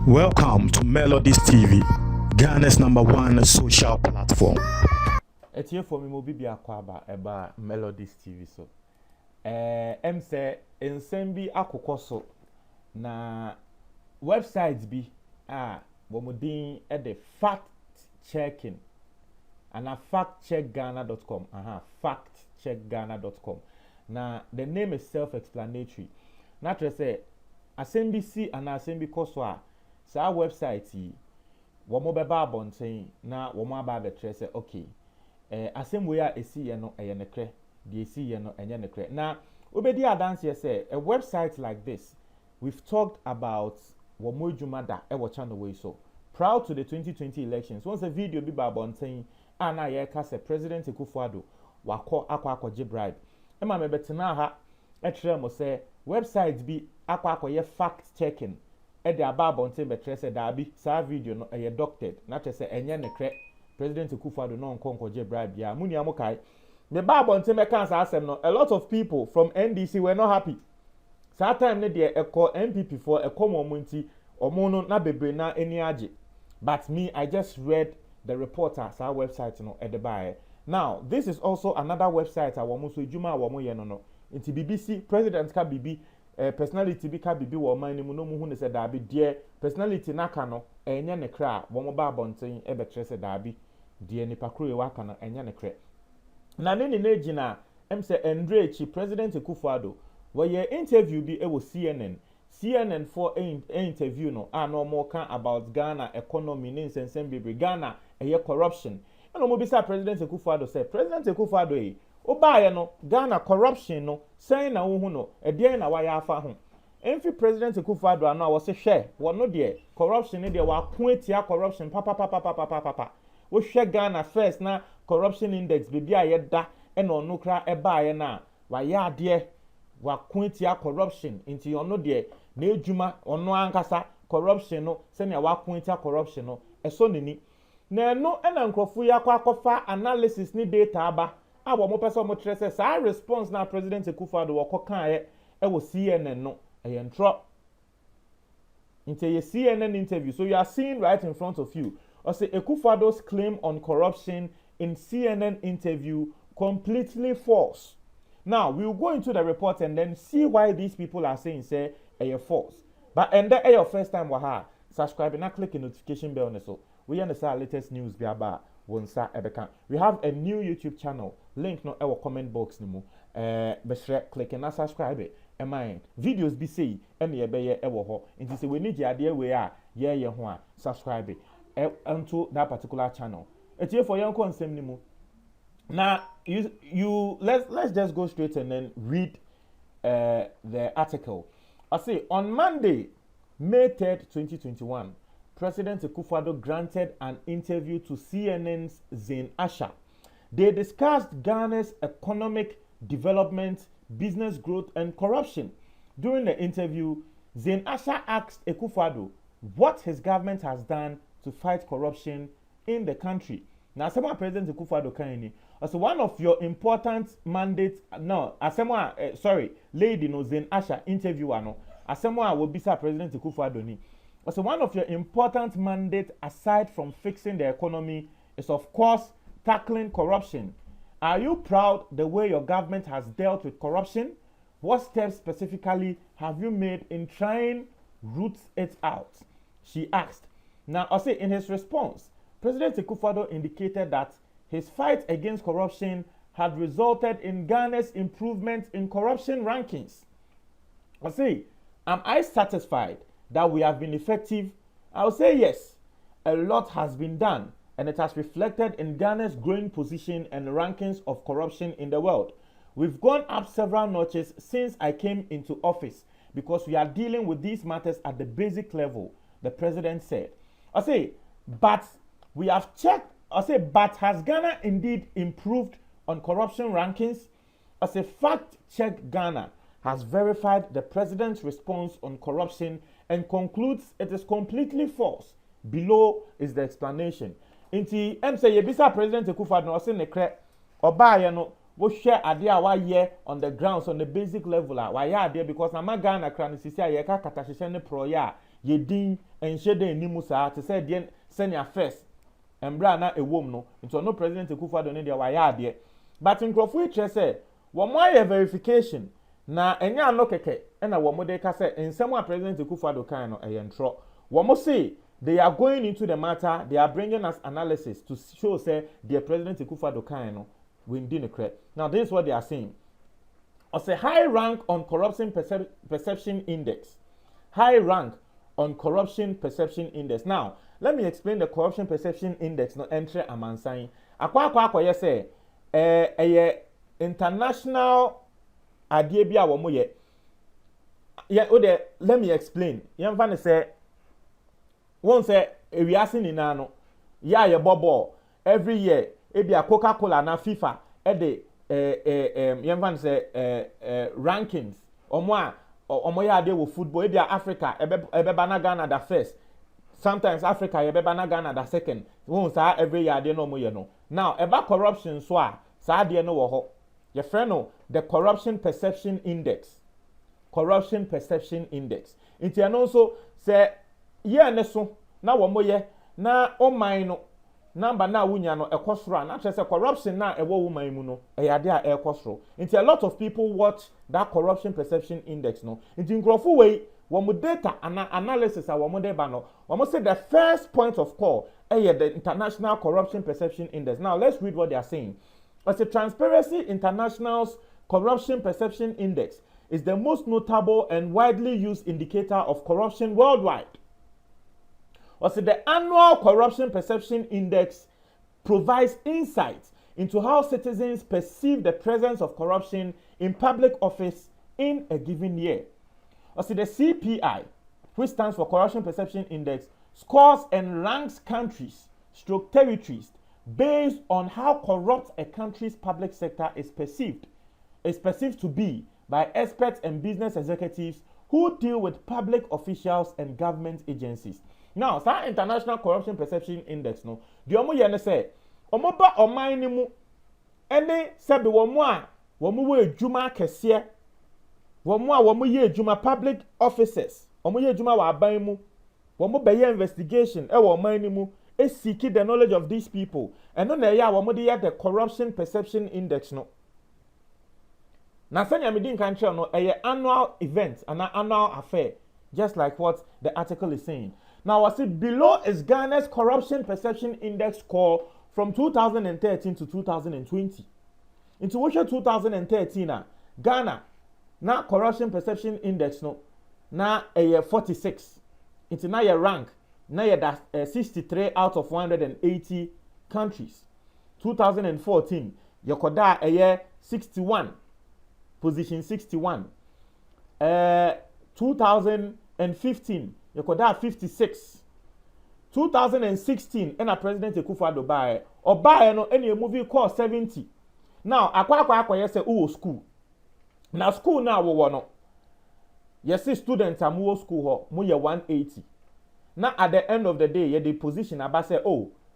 Welcome to Melodies TV, Ghana's #1 social platform. It's here for me, Mobibi Akwaba, about Melodies TV. So, say in Sembi Akokoso na websites be womudin at the fact checking and a factcheckghana.com. Factcheckghana.com. Now the name is self-explanatory. Not to say Assembly C and Assembly Koswa. So our website womo beba abonten na womo aba betre say okay asem we a esi ye no eye nekre de esi ye no enye nekre na obedi adanse say a website like this we've talked about womo adwuma da e wo channel we so proud to the 2020 elections once a video bi ba abonten ana ye ka say President Akufo Addo akwaje bribe e ma me betena ha e kire mo say website bi akwakoye fact checking e de ababonten betre say dabi sa video no e doctored na te say enye nekre President Akufo Addo no nkonkoje bribe ya muni amokai the babonten me kan sa asem no a lot of people from NDC were not happy sa time ne de eko MPP for ekomo munti omo no na bebre na eni age but me I just read the reporter sa website no e de bae now this is also another website awomo so ejuma awomo ye no nti BBC president ka bibi personality bi ka bibi wo man ni mu no mu hu ne se dabi de personality naka no enye ne kra wo mo ba abonten e betre se dabi de ni pakro e waka no enye ne kra na ne na gina se Andrechi President Akufo Addo wo ye interview bi e wo CNN for interview no no more kan about Ghana economy ne nsensem bibi Ghana corruption and mo bi sa President Akufo Addo say President Akufo Addo obaye no Ghana corruption no say na wo hu no e de na wa ya afa ho enfi President Akufo Addo ana wo se hwe wo no de corruption ne de wa ko atia corruption papa wo hwe Ghana first na corruption index bebi aye da e no no kra e baaye na wa ya de wa ko atia corruption nti ono de na ejuma ono ankasa corruption no se na wa ko atia corruption no e so nini na no e na nkrofo ya kwakofa analysis ni data aba abo mo pese mo trese sa response na President Akufo Addo wo kan e wo CNN no e ntro into your CNN interview so you are seeing right in front of you or say Akufo Addo's claim on corruption in CNN interview completely false. Now we will go into the report and then see why these people are saying say false but and that your first time waha subscribe and click the notification bell so we understand latest news be about wonsa ebeka. We have a new YouTube channel. Link no our comment box ni mu. Be click and subscribe it. Mind videos be say any ebeye ewo ho. Nti say we need your idea we are ye ho a subscribe it onto that particular channel. Etie for yon konsem ni mu. Now you let's just go straight and then read the article. I say on Monday, May 3rd, 2021. President Akufo Addo granted an interview to CNN's Zain Asha. They discussed Ghana's economic development, business growth, and corruption. During the interview, Zain Asha asked Akufo Addo what his government has done to fight corruption in the country. Now, Asema President Akufo Addo Kaini, also one of your important mandates. No, lady no Zain Asha interviewer no. Asema will be President Akufo Addo ni. So one of your important mandates aside from fixing the economy is of course tackling corruption. Are you proud the way your government has dealt with corruption? What steps specifically have you made in trying root it out? She asked. Now I say in his response, President Akufo Addo indicated that his fight against corruption had resulted in Ghana's improvement in corruption rankings. I say, am I satisfied that we have been effective? I will say yes. A lot has been done and it has reflected in Ghana's growing position and rankings of corruption in the world. We've gone up several notches since I came into office because we are dealing with these matters at the basic level, the president said. I say, but we have checked. I say, but has Ghana indeed improved on corruption rankings? As a fact check, Ghana has verified the president's response on corruption and concludes it is completely false. Below is the explanation. Inti say yebisa President Akufo Addo no se ne kre oba ye no wo share ade a waye on the grounds on the basic level a waye ade because na magana kra no sisi a ye ka kata hwehwe ne proya ye din enhye den nimu saa te say de senior first embra na ewom no nto no president Akufo Addo ne de waye ade but nkrofo e kire say wo mo aye verification na enya no keke na wo mo de ka say ensem a president Akufo Addo kan no eye ntro wo mo say they are going into the matter, they are bringing us analysis to show say the president Akufo Addo kan no we indeed correct. Now this is what they are saying. As a high rank on corruption perception index. High rank on corruption perception index. Now, let me explain the corruption perception index no entry amansan. Akwa yes say international adie bi a wo mo ye. Yeah, let me explain. Yemfa ne say won say ewiase ni na no ya ye bobo every year ebi a Coca-Cola na FIFA de yemfa say rankings omo ya ade wo football ebi a Africa ebeba na Ghana da first, sometimes Africa ebeba na Ghana da second, won say every year ade no mo ye no. Now eba corruption so a sa ade no wo ho ye friend no the corruption perception index. Corruption perception index inti ano so say ye ne so na wo mo ye na o man no number na wunya no ekosoro na say corruption na ewo wo man mu no eyade a ekosoro inti a lot of people watch that corruption perception index no inti nkrofo we wo mo data analysis a wo mo de ba no wo mo say the first point of call the international corruption perception index. Now let's read what they are saying. As a Transparency International's corruption perception index is the most notable and widely used indicator of corruption worldwide. Also, the annual corruption perception index provides insights into how citizens perceive the presence of corruption in public office in a given year. Also, the CPI, which stands for Corruption Perception Index, scores and ranks countries, territories, based on how corrupt a country's public sector is perceived to be by experts and business executives who deal with public officials and government agencies. Now, that International Corruption Perception Index, no, the omo ye ne say, omo ba oman ni mu, ene sebe womo we ejuma kese, womo ye ejuma public officers, womo ye ejuma wa aban mu, womo be ye investigation e wo oman ni mu, e seek the knowledge of these people, and no na ya womo de the Corruption Perception Index no. Na sanya midin kan tell no a annual event, an annual affair, just like what the article is saying. Now, I see below is Ghana's Corruption Perception Index score from 2013 to 2020. Into which 2013, Ghana, now Corruption Perception Index, no, now a 46. It's now a rank, now a 63 out of 180 countries. 2014, Yokoda a year 61, position 61. 2015. Yokoda 56. 2016 and a President Akufo Addo buy no any movie called 70. Now akwa yes say school. Now school now wo no. Yes students are more school ho mo ye 180. Now at the end of the day ye the position about say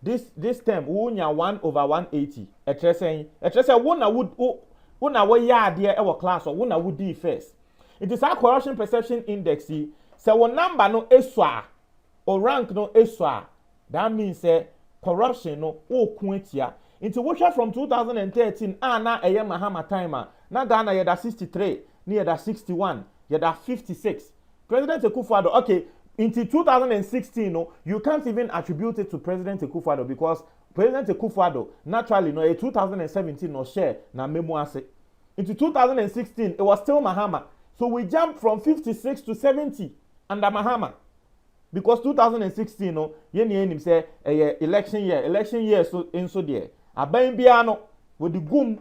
this term wo nya 1/180. E tre say wo na wo ya ade e wo class or wo na wo di first. It is our Corruption Perception Index. So one number no eswa or rank no eswa. That means corruption no kwentia. Into which from 2013 na eye Mahama timer. Na Ghana yeda 63, near that 61, yeda 56. President Akufo Addo, okay, into 2016 no, you can't even attribute it to President Akufo Addo because President Akufo Addo naturally no a 2017 no share na memo ase. Into 2016 it was still Mahama. So we jumped from 56 to 70 under Mahama. Because 2016, no, him say election year so in so there. Aban biano with the goom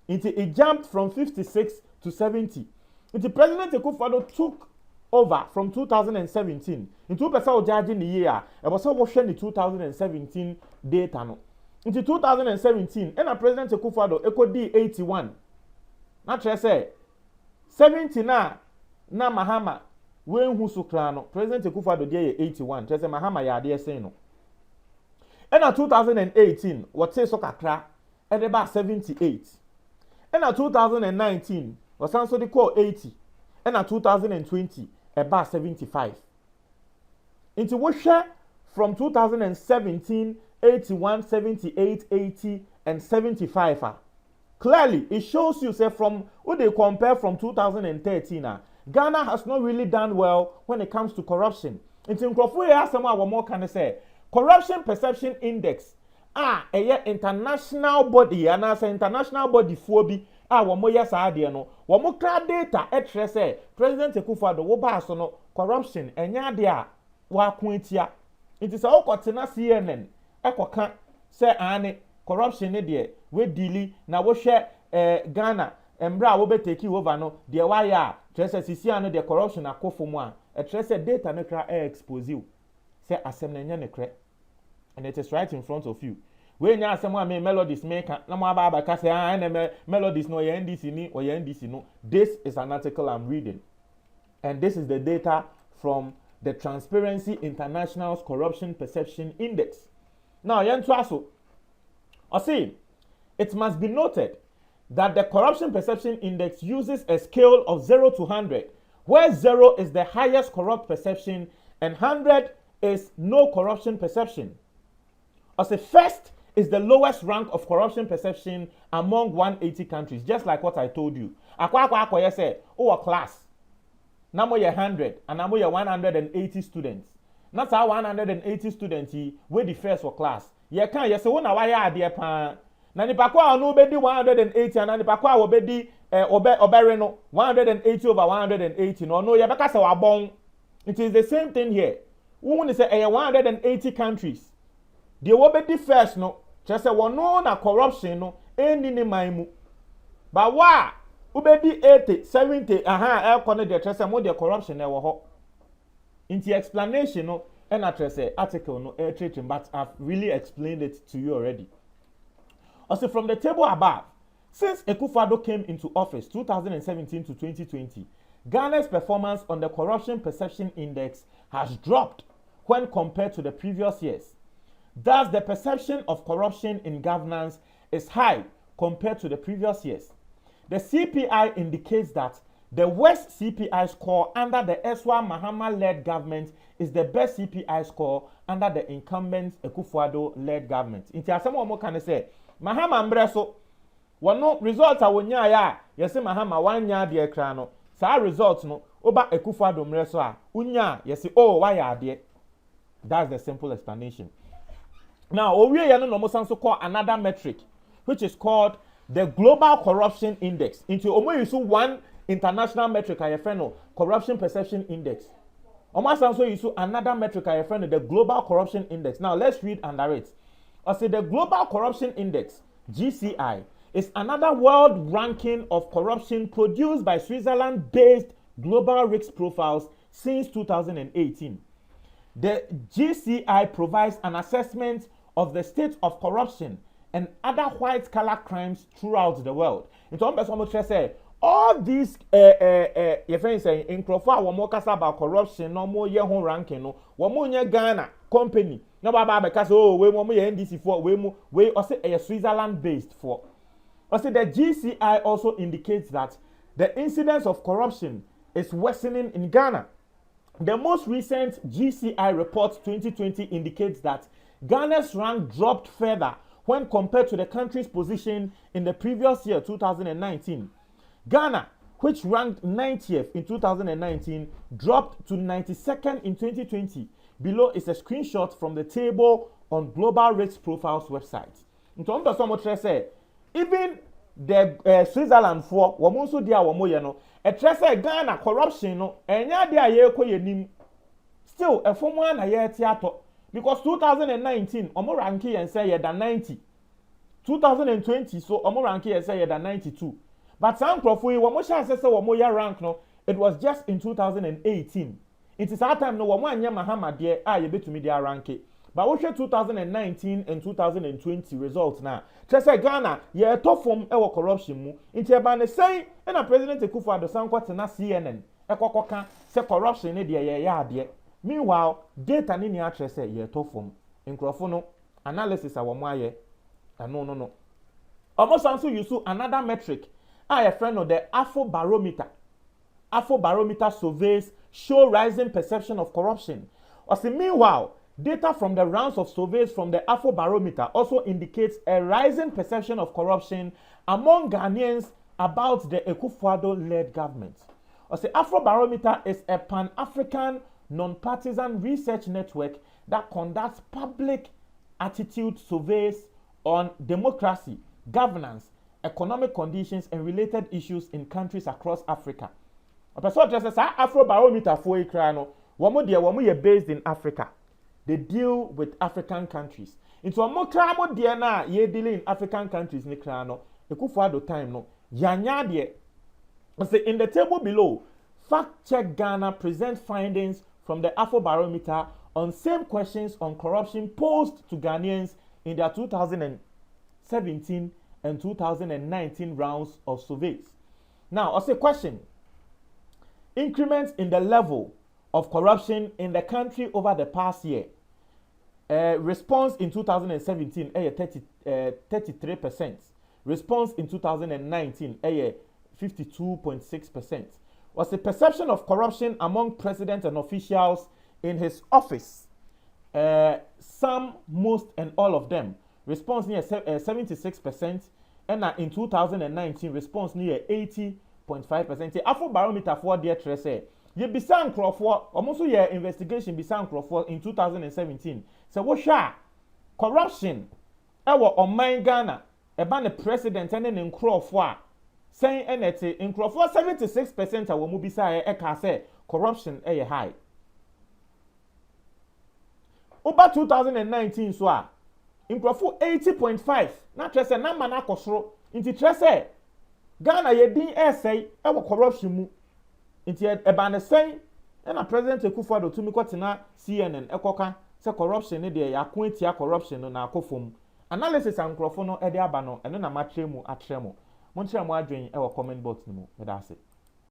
into it jumped from 56 to 70. Into President Akufo Addo took over from 2017. Into person judging the year. It was so watching the 2017 data no. Into 2017, and a President Akufo Addo echo D 81. Not say 70 na Mahama when who so no President Akufo Addo dey 81 say Mahama ya dey say no. And 2018 what say so kakra e dey ba 78. ɛna 2019 ɔsan so de kɔɔ 80 ɛna 2020 ɛbaa 75 nti wohwɛ from 2017 81 78 80 and 75 clearly it shows you say from what they compare from 2013 Ghana has not really done well when it comes to corruption. Nti nkrofo ya asɛm a wɔn ka ne sɛ corruption perception index ɛyɛ international body anaasɛ international body foɔ bi wɔn yɛ saa adeɛ no wɔn kra data ɛkyerɛ sɛ President Akufo Addo wo baa so no corruption ɛnyɛ adeɛ a wɔako etia nti sɛ wokɔtena CNN ɛkɔka sɛ ane corruption ne deɛ we dili na wohwɛ Ghana emra a wobɛteki over no deɛ wayɛ a kyerɛ sɛ sisia no deɛ corruption akɔfo mu a ɛkyerɛ sɛ data no kra expose you sɛ asɛm na nyɛ ne krɛ and it is right in front of you we nya asɛm a me melodies maker na mo aba ka sɛ ɛna melodies no ɔyɛ NDC ni ɔyɛ NDC no. This is an article I'm reading and this is the data from the Transparency International's Corruption Perception Index. Now yɛnto aso ɔse it must be noted that the Corruption Perception Index uses a scale of 0 to 100, where 0 is the highest corrupt perception and 100 is no corruption perception. As a first is the lowest rank of corruption perception among 180 countries, just like what I told you. Akwa say, a class. Now we 100 and now we 180 students. That's how 180 students we the first for class. You can't say, oh, now why are there pan? Na nipa kwa no bedi 180 and nipa kwa wo bedi obere no 180 over 180 no ye beka se wabon. It is the same thing here. Who say 180 countries. The wo bedi first no just say wono na corruption no eni ni man mu. But wa ubedi 80 70 e kono de just say mo de corruption e wo ho. Inti explanation no e na say article no e treating but I've really explained it to you already. Also from the table above, since Akufo Addo came into office 2017 to 2020, Ghana's performance on the Corruption Perception Index has dropped when compared to the previous years. Thus, the perception of corruption in governance is high compared to the previous years. The CPI indicates that the worst CPI score under the Eswa Mahama-led government is the best CPI score under the incumbent Akufo Addo-led government. Inti asem wo mo kan say Mahama mbreso wono results a wonya ya yesi Mahama wanya de kra no saa results no oba Akufo Addo mbreso a unya yesi oh why ade. That's the simple explanation. Now owie ye no mo sanso call another metric which is called the Global Corruption Index. Into omo use one international metric I refer Corruption Perception Index. Omo sanso use another metric I refer the Global Corruption Index. Now let's read under it. I say the Global Corruption Index, GCI, is another world ranking of corruption produced by Switzerland-based Global Risk Profiles since 2018. The GCI provides an assessment of the state of corruption and other white-collar crimes throughout the world. In some person say all these your friends say in profile one more kasa about corruption no more year home ranking no one more Ghana company. No baba because oh we mo ye NDC for we also a Switzerland based for. Also the GCI also indicates that the incidence of corruption is worsening in Ghana. The most recent GCI report 2020 indicates that Ghana's rank dropped further when compared to the country's position in the previous year 2019. Ghana, which ranked 90th in 2019, dropped to 92nd in 2020. Below is a screenshot from the table on Global Risk Profiles website. In terms of some say, even the Switzerland for womonso dia womoye no, say Ghana corruption no, enya dia ye koye still a form one na ye tiato because 2019 omo ranking and say ye da 90. 2020 so omo ranking and say ye da 92. But some profui womo sha say womo ya rank no, it was just in 2018. It is our time no womo anya Mahama de ye betumi dia rank. But we share 2019 and 2020 results now. Say Ghana ye top form e corruption mu. Inti e ba ne say na President Akufo Addo sankwate na CNN e kokoka say corruption ne de ye ade. Meanwhile, data ni a say ye top form. Nkrofo no analysis a womo aye. No. Almost also use another metric a friend of the Afro barometer surveys show rising perception of corruption. Also, meanwhile, data from the rounds of surveys from the Afro barometer also indicates a rising perception of corruption among Ghanaians about the Akufo Addo-led government. Also, Afro barometer is a pan-African non-partisan research network that conducts public attitude surveys on democracy, governance, economic conditions, and related issues in countries across Africa. A person just says, Afro barometer for a crano, woman based in Africa. They deal with African countries. Into a more cramo diana, ye dealing in African countries, ni crano, a Akufo Addo time no, yanya de. In the table below, Fact Check Ghana presents findings from the Afro barometer on same questions on corruption posed to Ghanaians in their 2017 and 2019 rounds of surveys. Now, I'll say question. Increments in the level of corruption in the country over the past year. Response in 2017, 33%. Response in 2019, 52.6%. Was the perception of corruption among president and officials in his office. Some, most, and all of them. Response near 76%. And in 2019, response near 80.5%. The Afro barometer for dear Tresse. Ye bisan Crawford, almost ye investigation bisan Crawford in 2017. So what corruption? On my Ghana, about the president and then in Crawford. Saying anything in Crawford 76% of what bisa say corruption high. Over 2019 so in Crawford 80.5. Not just a number na kosro. Inti trese Ghana ye din say corruption mu. Inti ebane say na President Akufo Addo tumi kwatena CNN ekoka say corruption ne de ya kwentia corruption no na akofom. Analysis an Crawford no e de aba no eno na matremu atremu. Montre mo adwen e wo comment box ni mo. Me da se.